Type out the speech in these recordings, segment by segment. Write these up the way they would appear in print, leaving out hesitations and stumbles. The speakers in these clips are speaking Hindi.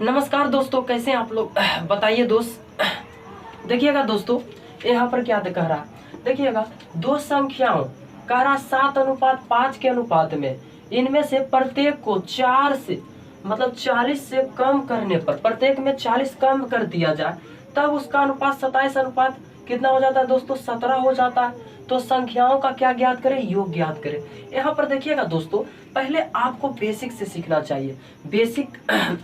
नमस्कार दोस्तों, कैसे हैं आप लोग? बताइए दोस्त। देखिएगा दोस्तों, यहाँ पर क्या कह रहा है, देखिएगा दो संख्याओं कह रहा 7:5 के अनुपात में इनमें से प्रत्येक को 4 से मतलब 40 से कम करने पर, प्रत्येक में 40 कम कर दिया जाए, तब उसका अनुपात 27 अनुपात कितना हो जाता है दोस्तों? 17 हो जाता है। तो संख्याओं का क्या ज्ञात करें? योग ज्ञात करें। यहाँ पर देखिएगा दोस्तों, पहले आपको बेसिक से सीखना चाहिए। बेसिक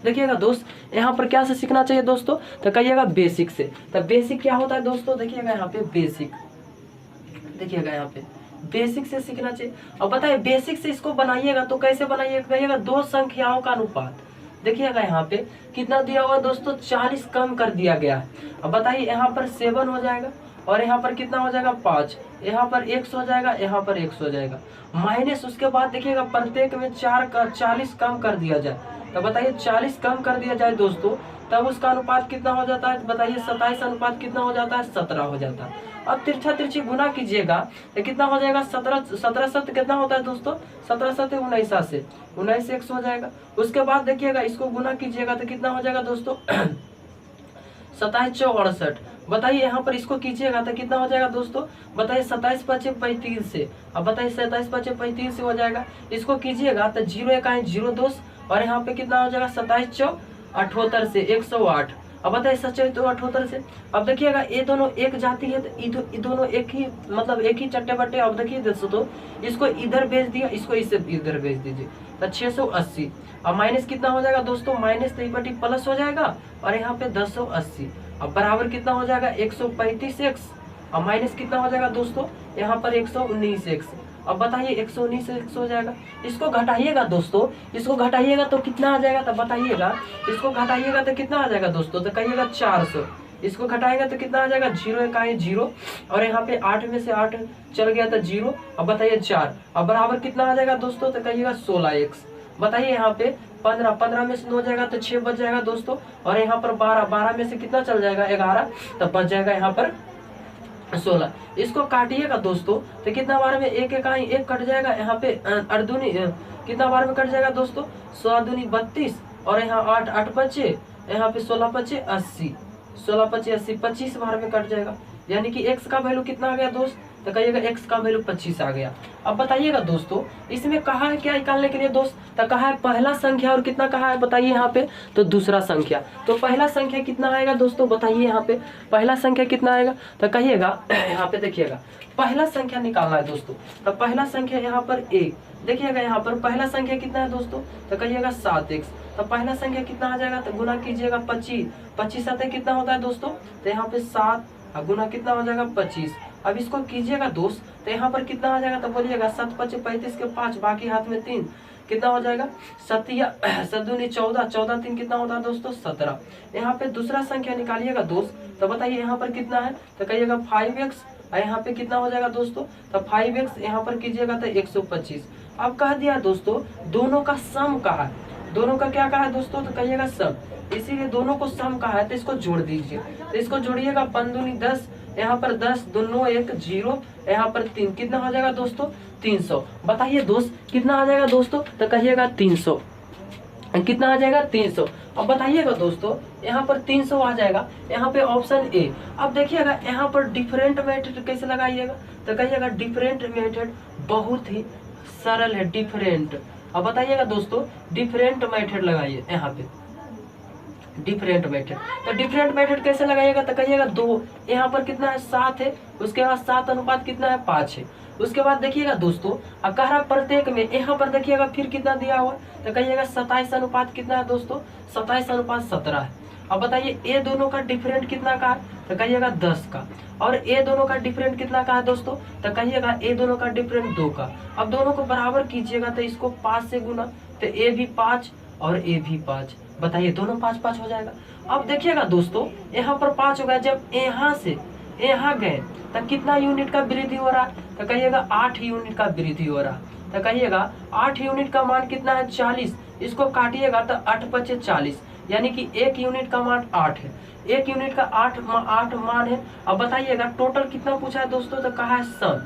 देखिएगा दोस्त, यहाँ पर क्या से सीखना चाहिए दोस्तों? तो कहिएगा बेसिक से। तो बेसिक क्या होता है दोस्तों? देखिएगा यहाँ पे बेसिक, देखिएगा यहाँ पे बेसिक से सीखना चाहिए। अब बताइए बेसिक से इसको बनाइएगा तो कैसे बनाइएगा? कहिएगा दो संख्याओं का अनुपात। देखिएगा यहाँ पे कितना दिया हुआ दोस्तों? 40 कम कर दिया गया है। अब बताइए यहाँ पर 7 हो जाएगा और यहाँ पर कितना हो जाएगा? 5। यहाँ पर x हो जाएगा, यहाँ पर x हो जाएगा माइनस। उसके बाद देखिएगा प्रत्येक में 40 कम कर दिया जाए। तो बताइए 40 कम कर दिया जाए दोस्तों, तब उसका अनुपात कितना हो जाता है? बताइए 27 अनुपात कितना हो जाता है? 17 हो जाता है। अब तिरछा तिरछी गुना कीजिएगा तो कितना हो जाएगा? 17 7 कितना होता है दोस्तों? 17 7 19 से 19 x हो जाएगा। उसके बाद देखिएगा इसको गुना कीजिएगा तो कितना हो जाएगा दोस्तों? 27 चौ 68। बताइए यहाँ पर इसको कीजिएगा तो कितना हो जाएगा दोस्तों? बताइए 27 5 35 से। अब बताइए 27 5 35 से हो जाएगा। इसको कीजिएगा तो 0 1 0 2 और यहाँ पे कितना हो जाएगा? 27 चौ 78 से 108। अब बताइए 27 तो 78 से। अब देखिएगा ये दोनों एक जाती है तो ये दोनों एक ही मतलब एक ही चट्टे बट्टे। अब देखिए दोस्तों, इसको इधर भेज दिया, इसको इसे इधर भेज दीजिए तो 680। अब माइनस कितना हो जाएगा दोस्तों? माइनस 3 प्लस हो जाएगा और यहाँ पे 1080। अब बराबर कितना हो जाएगा? 135x। अब माइनस कितना हो जाएगा दोस्तों? यहाँ पर 119x। अब बताइए 119x हो जाएगा। इसको घटाइएगा दोस्तों, इसको घटाइएगा तो कितना आ जाएगा? तो बताइएगा इसको घटाइएगा तो कितना आ जाएगा दोस्तों? तो कहिएगा 400। इसको घटाएगा तो कितना आ जाएगा? 0 1 0 और यहाँ पे 8 में से 8 चल गया तो 0। अब बताइए 4। अब बराबर कितना आ जाएगा दोस्तों? तो कहिएगा 16x। बताइए यहाँ पे 15 में से 9 जाएगा तो 6 बच जाएगा दोस्तों और यहाँ पर 12 में से कितना चल जाएगा? 11 तब बच जाएगा यहाँ पर 16। इसको काटिएगा दोस्तों तो कितना बार में? 1 1 1 कट जाएगा। यहाँ पे अर्धूनी कितना बार में कट जाएगा दोस्तों? 16 दूनी 32 और यहाँ 8 8 बचे, यहाँ पे 16 बचे 80, 16 बचे 80, 25 बार में कट जाएगा। यानी कि x का वैल्यू कितना आ गया दोस्त? तो कहिएगा x का वैल्यू 25 आ गया। अब बताइएगा दोस्तों, इसमें कहा है क्या निकालने के लिए दोस्त? तो कहा है पहला संख्या और कितना कहा है बताइए यहाँ पे? तो दूसरा संख्या। तो पहला संख्या कितना आएगा दोस्तों? बताइए यहाँ पे पहला संख्या कितना आएगा? तो कहिएगा यहाँ पे देखिएगा पहला संख्या निकालना है दोस्तों। तो पहला संख्या यहाँ पर 1। देखिएगा यहाँ पर पहला संख्या कितना है दोस्तों? तो कहिएगा 7x। तो पहला संख्या कितना आ जाएगा? तो गुना कीजिएगा 25। 25 साथ कितना होता है दोस्तों? तो यहाँ पे 7 गुना कितना हो जाएगा? 25। अब इसको कीजिएगा दोस्त तो यहाँ पर कितना आ जाएगा? तो बोलिएगा 7 5 35 के 5 बाकी हाथ में 3 कितना हो जाएगा? 7 दूनी 14, 14 3 कितना होता है दोस्तों? 17। यहाँ पे दूसरा संख्या निकालिएगा दोस्त। तो बताइए यहाँ पर कितना है? तो कहिएगा 5x और यहाँ पे कितना हो जाएगा दोस्तों? तो 5x यहाँ पर कीजिएगा तो 125। अब कह दिया दोस्तों दोनों का सम कहा है। दोनों का क्या कहा है दोस्तों? तो कहिएगा सम, इसीलिए दोनों को सम कहा है तो इसको जोड़ दीजिए। तो इसको जोड़िएगा 5 दूनी 10, यहाँ पर 10 2 1 0, यहाँ पर 3 कितना हो जाएगा दोस्तों? 300। बताइए दोस्त कितना आ जाएगा दोस्तों? तो कहिएगा 300। कितना आ जाएगा? 300। अब बताइएगा दोस्तों यहाँ पर 300 आ जाएगा। यहाँ पे ऑप्शन ए। अब देखिएगा यहाँ पर डिफरेंट मेथड कैसे लगाइएगा? तो कहिएगा डिफरेंट मेथड बहुत ही सरल है, डिफरेंट। अब बताइएगा दोस्तों डिफरेंट मेथड लगाइए यहाँ पे, डिफरेंट मेथड। तो डिफरेंट मेथड कैसे लगाइएगा? तो कहिएगा 2, यहाँ पर कितना है? 7 है, उसके बाद 7 अनुपात कितना है? 5 है। उसके बाद देखिएगा दोस्तों अब कह रहा प्रत्येक में, यहाँ पर देखिएगा फिर कितना दिया हुआ? तो कहिएगा 27 अनुपात कितना है दोस्तों? 27 अनुपात 17 है। अब बताइए ए दोनों का डिफरेंट कितना का है? तो कहिएगा 10 का। और ए दोनों का डिफरेंट कितना का है दोस्तों? तो कहिएगा ए दोनों का डिफरेंट 2 का। अब दोनों को बराबर कीजिएगा तो इसको 5 से गुना, तो ए भी 5 और ए भी 5। बताइए दोनों 5 5 हो जाएगा। अब देखिएगा दोस्तों यहाँ पर 5 हो गया। जब यहाँ से यहाँ गए तब कितना यूनिट का वृद्धि हो रहा है? तो कहिएगा 8 यूनिट का वृद्धि हो रहा है। तो कहिएगा 8 यूनिट का मान कितना है? 40। इसको काटिएगा तो 8 5 40, यानी कि 1 यूनिट का मान 8 है। 1 यूनिट का 8 मान है। अब बताइएगा टोटल कितना पूछा है दोस्तों? तो कहा है सम,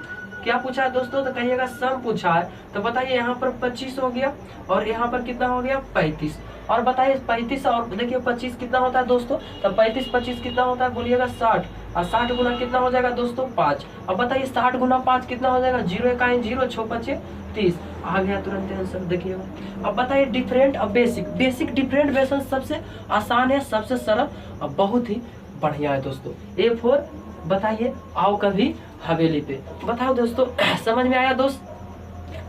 क्या पूछा है दोस्तों, तो कहिएगा सम पूछा है। तो बताइए यहाँ पर 25 हो गया और यहाँ पर कितना हो गया 35। और बताइए 35 और देखिए 25 कितना होता है दोस्तों, तो 35 25 कितना होता है बोलिएगा 60। और 60 गुना कितना हो जाएगा दोस्तों 5। अब बताइए 60 गुना 5 कितना हो जाएगा, 0 1 0 6 5 30। आ गया तुरंत आंसर देखिएगा। अब बताइए डिफरेंट और बेसिक। बेसिक डिफरेंट सबसे आसान है, सबसे सरल और बहुत ही बढ़िया है दोस्तों। A4 बताइए आओ कभी हवेली पे। बताओ दोस्तों समझ में आया दोस्त।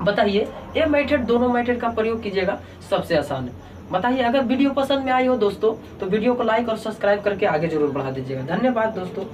बताइए ये मेथड, दोनों मेथड का प्रयोग कीजिएगा, सबसे आसान है। बताइए अगर वीडियो पसंद में आई हो दोस्तों तो वीडियो को लाइक और सब्सक्राइब करके आगे जरूर बढ़ा दीजिएगा। धन्यवाद दोस्तों।